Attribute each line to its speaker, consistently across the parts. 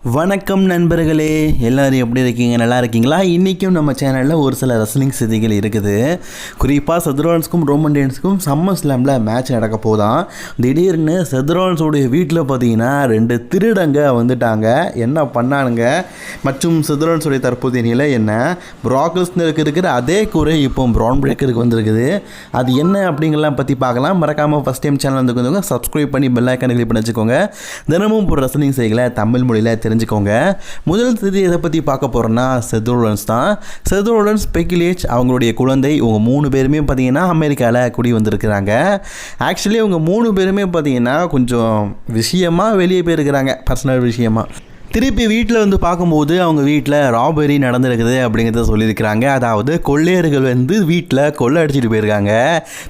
Speaker 1: வணக்கம் நண்பர்களே, எல்லோரும் எப்படி இருக்கீங்க? நல்லா இருக்கீங்களா? இன்றைக்கும் நம்ம சேனலில் ஒரு சில ரெஸ்லிங் செய்திகள் இருக்குது. குறிப்பாக செத்ரோலன்ஸுக்கும் ரோமன் ரெயின்ஸுக்கும் சம்மர் ஸ்லாமில் மேட்ச் நடக்க போதான். திடீர்னு செத்ரோலன்ஸோடைய வீட்டில் பார்த்தீங்கன்னா 2 திருடங்க வந்துட்டாங்க. என்ன பண்ணானுங்க மற்றும் செத்ரோலன்ஸோடைய தற்போதைய நிலை என்ன? ப்ராக் லெஸ்னருக்கு இருக்கிற அதே குறை இப்போ ப்ரான் பிரேக்கருக்கு வந்திருக்குது. அது என்ன அப்படிங்கலாம் பற்றி பார்க்கலாம். மறக்காமல் ஃபஸ்ட் டைம் சேனல் வந்துக்கோங்க, சப்ஸ்கிரைப் பண்ணி பெல் ஐக்கானை கிளிக் பண்ணி வச்சுக்கோங்க. தினமும் ஒரு ரெஸ்லிங் செய்திகளை தமிழ் மொழியில் தெரிஞ்சுக்கோங்க. முதல் செய்தி எதை பற்றி பார்க்க போகிறோன்னா செத்ரோலன்ஸ் தான். செத்ரோலன்ஸ், பெக்கி லிஞ்ச், அவங்களுடைய குழந்தை, இவங்க 3 பேருமே பார்த்தீங்கன்னா அமெரிக்காவில் குடி வந்திருக்கிறாங்க. ஆக்சுவலி இவங்க 3 பேருமே பார்த்தீங்கன்னா கொஞ்சம் விஷயமாக வெளியே போயிருக்கிறாங்க, பர்சனல் விஷயமாக. திருப்பி வீட்டில் வந்து பார்க்கும்போது அவங்க வீட்டில் ராபரி நடந்திருக்குது அப்படிங்கிறத சொல்லியிருக்கிறாங்க. அதாவது கொள்ளையர்கள் வந்து வீட்டில் கொள்ளை அடிச்சுட்டு போயிருக்காங்க.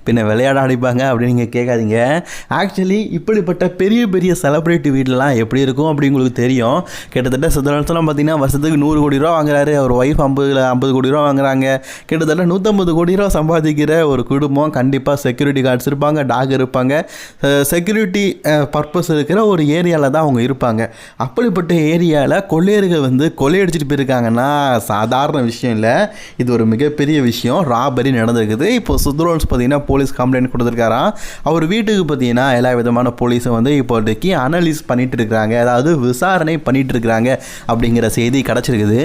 Speaker 1: பின்ன விளையாட அடிப்பாங்க அப்படின்னு நீங்கள் கேட்காதீங்க. ஆக்சுவலி இப்படிப்பட்ட பெரிய பெரிய செலிப்ரிட்டி வீட்டிலலாம் எப்படி இருக்கும் அப்படி உங்களுக்கு தெரியும். கிட்டத்தட்ட செத்ரோலன்ஸ்லாம் பார்த்தீங்கன்னா வருஷத்துக்கு 100 கோடி ரூபா வாங்குறாரு. அவர் ஒய்ஃப் 50 கோடி ரூபா வாங்குறாங்க. கிட்டத்தட்ட 150 கோடி ரூபா சம்பாதிக்கிற ஒரு குடும்பம். கண்டிப்பாக செக்யூரிட்டி கார்ட்ஸ் இருப்பாங்க, டாக் இருப்பாங்க, செக்யூரிட்டி பர்பஸ் இருக்கிற ஒரு ஏரியாவில் தான் அவங்க இருப்பாங்க. அப்படிப்பட்ட ஏரியாவில் கொள்ளையர்கள் வந்து கொள்ளையடிச்சிட்டு போயிருக்காங்கன்னா சாதாரண விஷயம் இல்லை. இது ஒரு மிகப்பெரிய விஷயம். ராபரி நடந்திருக்குது. இப்போ செத்ரோலன்ஸ் பார்த்தீங்கன்னா போலீஸ் கம்ப்ளைண்ட் கொடுத்துருக்காராம். அவர் வீட்டுக்கு பார்த்தீங்கன்னா எல்லா விதமான போலீஸும் வந்து இப்போதைக்கு அனலைஸ் பண்ணிட்டு இருக்கிறாங்க, அதாவது விசாரணை பண்ணிட்டு இருக்கிறாங்க அப்படிங்கிற செய்தி கிடச்சிருக்குது.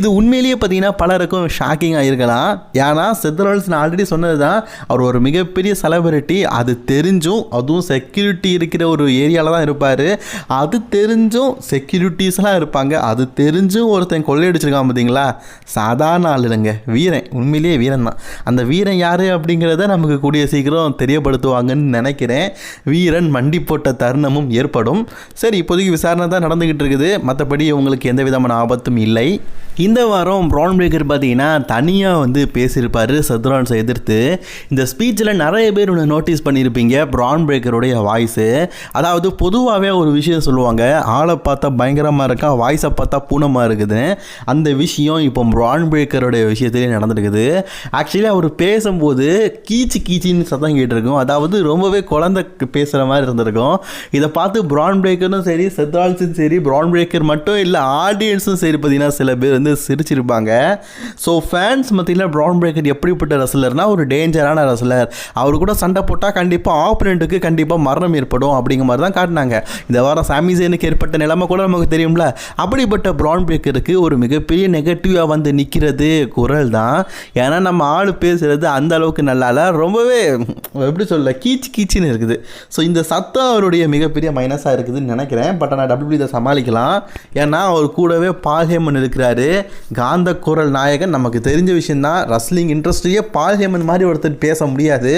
Speaker 1: இது உண்மையிலேயே பார்த்தீங்கன்னா பலருக்கும் ஷாக்கிங்காக இருக்கலாம். ஏன்னா செத்ரோலன்ஸ் நான் ஆல்ரெடி சொன்னது தான், அவர் ஒரு மிகப்பெரிய செலிபிரிட்டி. அது தெரிஞ்சும், அதுவும் செக்யூரிட்டி இருக்கிற ஒரு ஏரியாவில் தான் இருப்பார். அது தெரிஞ்சும் செக்யூரிட்டிஸ்லாம் இருப்பாங்க. அது தெரிஞ்சும் ஒருத்தன் கொள்ளையடிச்சிருக்கான் பார்த்தீங்களா? சாதாரண ஆள் இல்லைங்க, வீரன். உண்மையிலேயே வீரன் தான். அந்த வீரன் யார் அப்படிங்கிறத நமக்கு கூடிய சீக்கிரம் தெரியப்படுத்துவாங்கன்னு நினைக்கிறேன். வீரன் மண்டி போட்ட தருணமும் ஏற்படும். சரி, இப்போதைக்கு விசாரணை தான் நடந்துக்கிட்டு இருக்குது. மற்றபடி உங்களுக்கு எந்த விதமான ஆபத்தும் இல்லை. இந்த வாரம் ப்ரான் பிரேக்கர் பார்த்தீங்கன்னா தனியாக வந்து பேசியிருப்பார் செத்ரோலன்ஸை எதிர்த்து. இந்த ஸ்பீச்சில் நிறைய பேர் ஒன்று நோட்டீஸ் பண்ணியிருப்பீங்க, ப்ரான் பிரேக்கருடைய வாய்ஸு. அதாவது பொதுவாகவே ஒரு விஷயம் சொல்லுவாங்க, ஆளை பார்த்தா பயங்கரமாக இருக்கா, வாய்ஸை பார்த்தா பூனமாக இருக்குது. அந்த விஷயம் இப்போ ப்ரான் பிரேக்கருடைய விஷயத்துலேயே நடந்துருக்குது. ஆக்சுவலி அவர் பேசும்போது கீச்சின்னு சத்தம் கேட்டிருக்கும். அதாவது ரொம்பவே குழந்தை பேசுகிற மாதிரி இருந்திருக்கும். இதை பார்த்து ப்ரான் பிரேக்கரும் சரி, செத்ரோலன்ஸும் சரி, ப்ரான் பிரேக்கர் மட்டும் இல்லை, ஆடியன்ஸும் சரி பார்த்தீங்கன்னா சில பேர் வந்து சிரிச்சிருப்பாங்க. ஸோ ஃபேன்ஸ் மத்தியில் ப்ரான் பிரேக்கர் எப்படிப்பட்ட ரெஸ்லர்னா ஒரு டேஞ்சரான ரெஸ்லர். அவர் கூட சண்டை போட்டால் கண்டிப்பாக ஆப்போனண்ட்டுக்கு கண்டிப்பாக மரணம் ஏற்படும் அப்படிங்கிற மாதிரி தான் காட்டினாங்க. இந்த வாரம் சாமி ஜெயினுக்கு ஏற்பட்ட நிலைமை கூட நமக்கு தெரியும்ல. அப்படிப்பட்ட ப்ரான் பிரேக்கருக்கு ஒரு மிகப்பெரிய நெகட்டிவாக வந்து நிற்கிறது குரல் தான். ஏன்னா நம்ம ஆள் பேசுகிறது அந்த அளவுக்கு நல்லா இல்லை, ரொம்பவே எப்படி சொல்ல கீச்சின்னு இருக்குது. ஸோ இந்த சத்தம் அவருடைய மிகப்பெரிய மைனஸாக இருக்குதுன்னு நினைக்கிறேன். பட் ஆனால் டபிள்யூ இதை சமாளிக்கலாம். ஏன்னா அவர் கூடவே பால் ஹேமன் இருக்கிறாரு, காந்த குரல் நாயகன். நமக்கு தெரிஞ்ச விஷயந்தான், ரஸ்லிங் இண்டஸ்ட்ரியே பால் ஹேமன் மாதிரி ஒருத்தர் பேச முடியாது.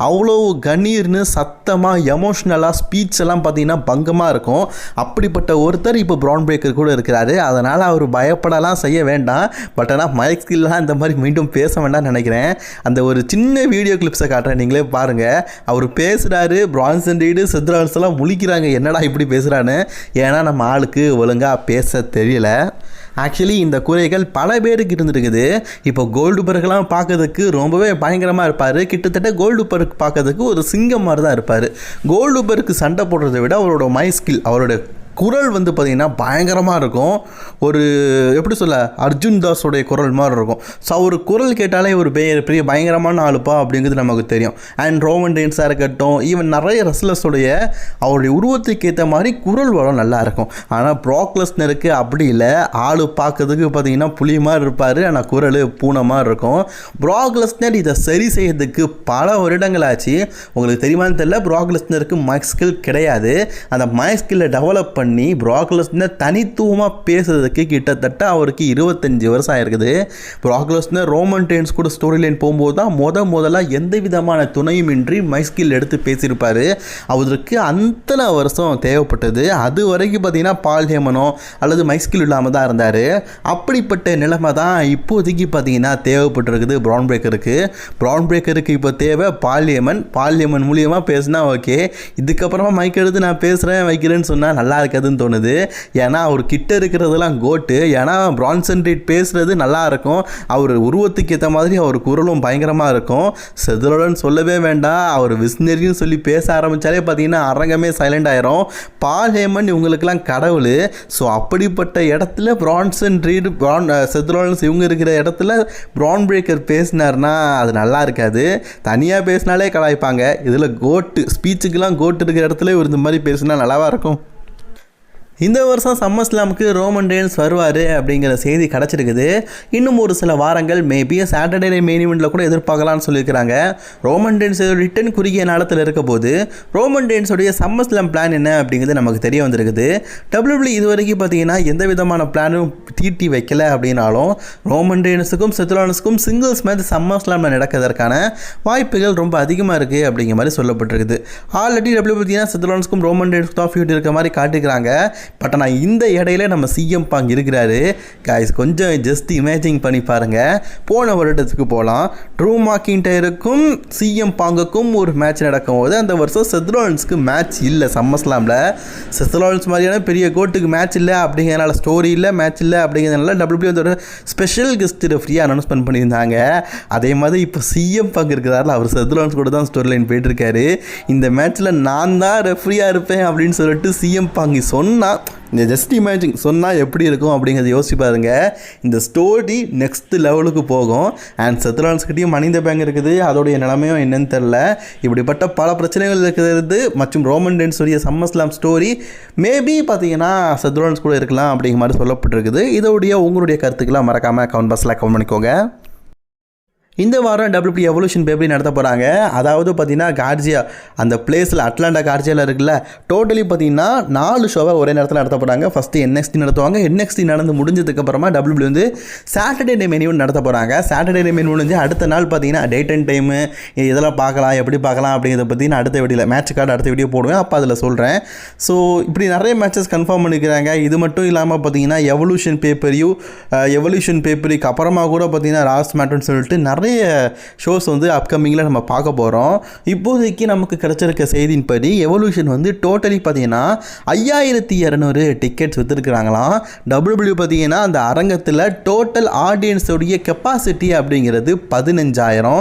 Speaker 1: அவ்வளோ கணீர்னு சத்தமாக எமோஷ்னலாக ஸ்பீச் எல்லாம் பார்த்தீங்கன்னா பங்கமாக இருக்கும். அப்படிப்பட்ட ஒருத்தர் இப்போ ப்ரான் பிரேக்கர் கூட இருக்கிறாரு. அதனால் அவர் பயப்படலாம் செய்ய வேண்டாம். பட் ஆனால் மைக் ஸ்கில்லாம் இந்த மாதிரி மீண்டும் பேச வேண்டாம்னு நினைக்கிறேன். அந்த ஒரு சின்ன வீடியோ கிளிப்ஸை காட்டுறேன், நீங்களே பாருங்கள். அவர் பேசுகிறாரு, பிரான்சன் ரீடு, செத்ரோலன்ஸ் எல்லாம் முழிக்கிறாங்க, என்னடா இப்படி பேசுகிறான்னு. ஏன்னா நம்ம ஆளுக்கு ஒழுங்காக பேச தெரியல. ஆக்சுவலி இந்த குறைகள் பல பேருக்கு இருந்துருக்குது. இப்போ கோல்டுபர்க்லாம் பார்க்கறதுக்கு ரொம்பவே பயங்கரமாக இருப்பார். கிட்டத்தட்ட கோல்டுபர்க் பார்க்கறதுக்கு ஒரு சிங்கம் மாதிரி தான் இருப்பார். கோல்டுபர்க்கு சண்டை போடுறதை விட அவரோட மை ஸ்கில், அவரோட குரல் வந்து பார்த்திங்கன்னா பயங்கரமாக இருக்கும். ஒரு எப்படி சொல்ல, அர்ஜுன் தாஸோடைய குரல் மாதிரி இருக்கும். ஸோ அவர் குரல் கேட்டாலே ஒரு பெரிய பயங்கரமான ஆளுப்பா அப்படிங்கிறது நமக்கு தெரியும். அண்ட் ரோமன் ரெயின்ஸாக இருக்கட்டும், ஈவன் நிறைய ரெஸ்லர்ஸோடைய அவருடைய உருவத்துக்கு ஏற்ற மாதிரி குரல் வளம் நல்லா இருக்கும். ஆனால் ப்ராக் லெஸ்னருக்கு அப்படி இல்லை. ஆள் பார்க்கறதுக்கு பார்த்திங்கன்னா புலி மாதிரி இருப்பார், ஆனால் குரல் பூனை மாதிரி இருக்கும். ப்ராக் லெஸ்னர் இதை சரி செய்யறதுக்கு பல வருடங்கள் ஆச்சு. உங்களுக்கு தெரியுமான்னு தெரியல, ப்ராக் லெஸ்னருக்கு மைக் ஸ்கில் கிடையாது. அந்த மைக் ஸ்கில்லை டெவலப் பண்ணி ப்ராக் லெஸ்னர் தனித்துவமாக பேசுறதுக்கு கிட்டத்தட்ட அவருக்கு 25 வருஷம் ஆயிருக்குது. ப்ராக் லெஸ்னர் ரோமன் ரெயின்ஸ் கூட ஸ்டோரி லைன் போகும்போது தான் முதலாக எந்த விதமான துணையும் இன்றி மைக் ஸ்கில் எடுத்து பேசியிருப்பார். அவருக்கு அத்தனை வருஷம் தேவைப்பட்டது. அது வரைக்கும் பார்த்தீங்கன்னா பால் ஹேமனோ அல்லது மைக் ஸ்கில் இல்லாமல் தான் இருந்தார். அப்படிப்பட்ட நிலைமை தான் இப்போதைக்கு பார்த்தீங்கன்னா தேவைப்பட்டிருக்குது ப்ரான் பிரேக்கருக்கு. ப்ரான் பிரேக்கருக்கு இப்போ தேவை பால் ஹேமன் மூலியமாக பேசினா ஓகே. இதுக்கப்புறமா மைக் எடுத்து நான் பேசுகிறேன் வைக்கிறேன்னு சொன்னால் நல்லா இருக்காது இருக்காதுன்னு தோணுது. ஏன்னா அவர் கிட்ட இருக்கிறதெல்லாம் கோட்டு. ஏன்னா பிரான்சன் ரீட் பேசுகிறது நல்லாயிருக்கும், அவர் உருவத்துக்கு ஏற்ற மாதிரி அவர் குரலும் பயங்கரமாக இருக்கும். செத்ரோலன்ஸ் சொல்லவே வேண்டாம், அவர் விஸ்னரின்னு சொல்லி பேச ஆரம்பித்தாலே பார்த்தீங்கன்னா அரங்கமே சைலண்ட் ஆயிரும். பால் ஹேமன் இவங்களுக்கெல்லாம் கடவுள். ஸோ அப்படிப்பட்ட இடத்துல பிரான்சன் ரீட் செத்ரோலன்ஸ் இவங்க இருக்கிற இடத்துல பிரான் பிரேக்கர் பேசினார்னா அது நல்லா இருக்காது. தனியாக பேசினாலே கலாய்ப்பாங்க, இதில் கோட்டு ஸ்பீச்சுக்கெல்லாம் கோட்டு இருக்கிற இடத்துல ஒரு இந்த மாதிரி பேசினா நல்லாவா இருக்கும். இந்த வருஷம் சம்மர் ஸ்லாமுக்கு ரோமன் ரெயின்ஸ் வருவார் அப்படிங்கிற செய்தி கிடச்சிருக்குது. இன்னும் ஒரு சில வாரங்கள் மேபி சாட்டர்டே மெயின் ஈவெண்ட்டில் கூட எதிர்பார்க்கலாம்னு சொல்லியிருக்கிறாங்க. ரோமன் ரெயின்ஸ் ரிட்டன் குறுகிய நாளத்தில் இருக்க போது ரோமன் ரெயின்ஸோடைய சம்மர் ஸ்லாம் பிளான் என்ன அப்படிங்கிறது நமக்கு தெரிய வந்திருக்குது. WWE இது வரைக்கும் பார்த்தீங்கன்னா எந்த விதமான பிளானும் தீட்டி வைக்கல அப்படின்னாலும் ரோமன் ரெயின்ஸுக்கும் செத்ரோலன்ஸுக்கும் சிங்கிள்ஸ் மேட்ச் சம்மர் ஸ்லாமில் நடக்கிறதுக்கான வாய்ப்புகள் ரொம்ப அதிகமாக இருக்குது அப்படிங்கிற மாதிரி சொல்லப்பட்டிருக்குது. ஆல்ரெடி WWE பார்த்தீங்கன்னா செத்ரோலன்ஸுக்கும் ரோமன் ரெயின்ஸ்க்கும் தான் ஃபியூட் இருக்க மாதிரி காட்டிக்கிறாங்க. பட் ஆனால் இந்த இடையில நம்ம சிஎம் பாங் இருக்கிறாரு காய்ஸ். கொஞ்சம் ஜஸ்ட் இமேஜின் பண்ணி பாருங்கள். போன வருடத்துக்கு போகலாம், ட்ரூ மாக்கின்டையருக்கும் சிஎம் பாங்குக்கும் ஒரு மேட்ச் நடக்கும்போது அந்த வருஷம் செத்ரோலன்ஸ்க்கு மேட்ச் இல்லை சம்மர் ஸ்லாமில். செத்ரோலன்ஸ் மாதிரியான பெரிய கோட்டுக்கு மேட்ச் இல்லை அப்படிங்கிறதுனால, ஸ்டோரி இல்லை மேட்ச் இல்லை அப்படிங்கிறதுனால WWE வந்து ஒரு ஸ்பெஷல் கெஸ்ட் ரெஃப்ரியாக அனௌன்ஸ்மெண்ட் பண்ணியிருந்தாங்க. அதே மாதிரி இப்போ சிஎம் பாங் இருக்கிறாரில் அவர் செத்ரோலன்ஸ் கூட தான் ஸ்டோரி லைன் போயிட்டுருக்காரு. இந்த மேட்ச்சில் நான் தான் ரெஃப்ரியாக இருப்பேன் அப்படின்னு சொல்லிட்டு சிஎம் பாங்கி சொன்னால், இந்த ஜஸ்ட் இமேஜின் சொன்னால் எப்படி இருக்கும் அப்படிங்கிறத யோசிச்சு பாருங்க. இந்த ஸ்டோரி நெக்ஸ்ட் லெவலுக்கு போகும். அண்ட் செத்ரோலன்ஸ்கிட்டையும் மணி இந்த பேங்க் இருக்குது, அதோடைய நிலைமையும் என்னன்னு தெரில. இப்படிப்பட்ட பல பிரச்சனைகள் இருக்கிறது மற்றும் ரோமன் ரெயின்ஸுடைய சம்மர் ஸ்லாம் ஸ்டோரி மேபி பார்த்தீங்கன்னா செத்ரோலன்ஸ் கூட இருக்கலாம் அப்படிங்கிற மாதிரி சொல்லப்பட்டிருக்குது. இதோடைய உங்களுடைய கருத்துக்கெல்லாம் மறக்காமல் கமெண்ட் பாக்ஸில் கமெண்ட் பண்ணிக்கோங்க. இந்த வாரம் WWE எவல்யூஷன் பேப்பரி நடத்த போகிறாங்க. அதாவது பார்த்தீங்கன்னா கார்ஜியா அந்த பிளேஸில் அட்லாண்டா கார்ஜியாவில் இருக்குல்ல, டோட்டலி பார்த்தீங்கன்னா 4 ஷோவை ஒரே நேரத்தில் நடத்த போகிறாங்க. ஃபஸ்ட்டு NXT நடத்துவாங்க. NXT நடந்து முடிஞ்சதுக்கப்புறமா WWE வந்து சாட்டர்டே டே மெயின் ஈவென்ட் நடத்த போகிறாங்க. சாட்டர்டே டே மெயின் முடிஞ்சு அடுத்த நாள் பார்த்தீங்கன்னா டேட் அண்ட் டைமு இதெல்லாம் பார்க்கலாம், எப்படி பார்க்கலாம் அப்படிங்கிறத பற்றி நான் அடுத்த வீடியோவில் மேட்ச் கார்டு அடுத்த வீடியோ போடுவேன், அப்போ அதில் சொல்கிறேன். ஸோ இப்படி நிறைய மேட்சஸ் கன்ஃபார்ம் பண்ணிக்கிறாங்க. இது மட்டும் இல்லாமல் பார்த்தீங்கன்னா எவல்யூஷன் பேப்பருக்கு அப்புறமா கூட பார்த்தீங்கன்னா ராஸ் மேட்னு சொல்லிட்டு நிறைய ஷோஸ் வந்து அப்கமிங்கில் நம்ம பார்க்க போகிறோம். இப்போதைக்கு நமக்கு கிடைச்சிருக்க செய்தியின்படி எவல்யூஷன் வந்து டோட்டலி பார்த்தீங்கன்னா 5200 டிக்கெட்ஸ் விற்றுருக்குறாங்களாம். WWE பார்த்தீங்கன்னா அந்த அரங்கத்தில் டோட்டல் ஆடியன்ஸோடைய கெப்பாசிட்டி அப்படிங்கிறது 15000.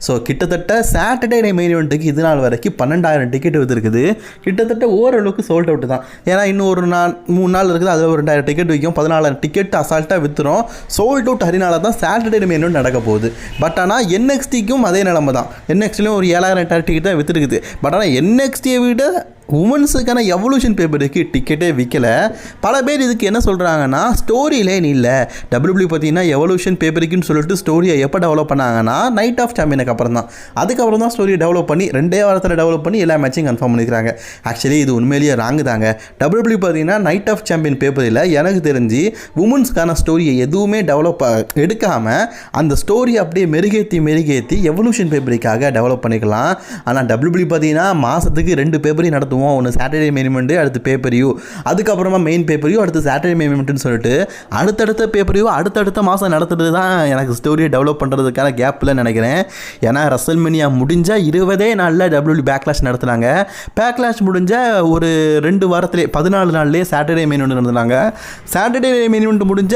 Speaker 1: ஸோ கிட்டத்தட்ட சாட்டர்டே மெயின் ஈவெண்ட்டுக்கு இது நாள் வரைக்கும் 12000 டிக்கெட் விற்றுருக்குது. கிட்டத்தட்ட ஓரளவுக்கு சோல்ட் அவுட் தான். ஏன்னா இன்னும் ஒரு 3 நாள் இருக்குது, அதில் ஒரு 2000 டிக்கெட் விற்கும், 14000 டிக்கெட் அசால்ட்டாக விற்றுரும். சோல்ட் அவுட் அதனால தான் சாட்டர்டே மெயின் ஈவெண்ட் நடக்க போகுது. பட் ஆனால் NXTக்கும் அதே நிலைமை தான். NXTலையும் ஒரு 7000 டிக்கெட் தான் விற்றுருக்குது. பட் ஆனால் NXTயை விட உமன்ஸுக்கான எவல்யூஷன் பேப்பருக்கு டிக்கெட்டே விற்கல. பல பேர் இதுக்கு என்ன சொல்கிறாங்கன்னா ஸ்டோரி லைன் இல்லை. WWE பார்த்தீங்கன்னா எவல்யூஷன் பேப்பருக்குன்னு சொல்லிட்டு ஸ்டோரியை எப்போ டெவலப் பண்ணாங்கன்னா நைட் ஆஃப் சாம்பியனுக்கு அப்புறம் தான். அதுக்கப்புறம் தான் ஸ்டோரியை டெவலப் பண்ணி 2 வாரத்தில் டெவலப் பண்ணி எல்லா மேட்சையும் கன்ஃபார்ம் பண்ணிக்கிறாங்க. ஆக்சுவலி இது உண்மையிலேயே ராங்கு தாங்க. WWE பார்த்தீங்கன்னா நைட் ஆஃப் சாம்பியன் பேப்பரில் எனக்கு தெரிஞ்சு உமன்ஸ்க்கான ஸ்டோரியை எதுவுமே டெவலப் எடுக்காமல் அந்த ஸ்டோரியை அப்படியே மெருகேற்றி எவல்யூஷன் பேப்பருக்காக டெவலப் பண்ணிக்கலாம். ஆனால் WWE பார்த்தீங்கன்னா மாதத்துக்கு 2 பேப்பரையும் நடத்துவோம். ஒன்று சாட்டர்டே மெயின் ஈவெண்ட், அடுத்து பேப்பரியூ, அதுக்கப்புறமா மெயின் பேப்பரியூ, அடுத்து சாட்டர்டே மெயின் ஈவெண்ட்னு சொல்லிட்டு அடுத்தடுத்த பேப்பரியூ அடுத்தடுத்த மாதம் நடத்துறது தான் எனக்கு ஸ்டோரியை டெவலப் பண்ணுறதுக்கான கேப்பில் நினைக்கிறேன். ஏன்னா ரெசல்மேனியா முடிஞ்ச 20 நாளில் WWE பேக்லாஷ் நடத்துனாங்க. பேக்லாஷ் முடிஞ்ச ஒரு 2 வாரத்திலே 14 நாள்லேயே சாட்டர்டே மெயின் ஈவெண்ட் நடத்துனாங்க. சாட்டர்டே மெயின் ஈவெண்ட் முடிஞ்ச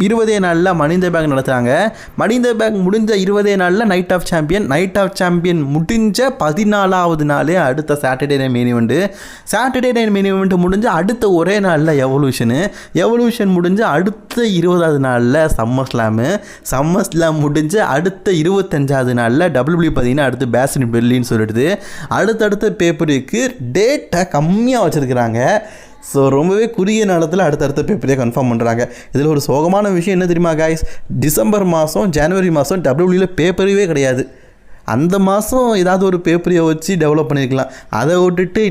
Speaker 1: 20 நாளில் மணி இந்த பேங்க் நடத்துகிறாங்க. மணி இந்த பேங்க் முடிஞ்ச 20 நாளில் நைட் ஆஃப் சாம்பியன் முடிஞ்ச 14வது நாளே அடுத்த Saturday main event. Saturday main event முடிஞ்ச அடுத்த ஒரே நாளில் எவல்யூஷன் முடிஞ்ச அடுத்த 20வது நாளில் சம்மர் ஸ்லாம் முடிஞ்ச அடுத்த 25வது நாளில் WWE பார்த்தீங்கன்னா அடுத்து பேசின் பெர்லின்னு சொல்லிட்டு அடுத்தடுத்த பேப்பருக்கு டேட்டை கம்மியாக வச்சுருக்கிறாங்க. ஸோ ரொம்பவே குறுகிய நேரத்தில் அடுத்தடுத்த பேப்பரையே கன்ஃபார்ம் பண்ணுறாங்க. இதில் ஒரு சோகமான விஷயம் என்ன தெரியுமா காய்ஸ், டிசம்பர் மாதம் ஜனவரி மாதம் WWEல பேப்பரே கிடையாது. அந்த மாதம் ஏதாவது ஒரு பேப்பரையை வச்சு டெவலப் பண்ணியிருக்கலாம். அதை விட்டுட்டு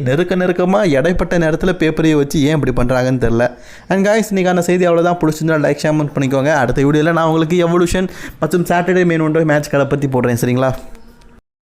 Speaker 1: நெருக்கமாக இடைப்பட்ட நேரத்தில் பேப்பரையை வச்சு ஏன் இப்படி பண்ணுறாங்கன்னு தெரில. அண்ட் காய்ஸ் இன்றைக்கான செய்தி அவ்வளோதான். பிடிச்சிருந்தா லைக் ஷேர் பண்ணிக்கோங்க. அடுத்த வீடியோவில் நான் உங்களுக்கு எவல்யூஷன் மற்றும் சாட்டர்டே மெயின் ஒன்று மேட்ச் கடை பற்றி போடுறேன். சரிங்களா?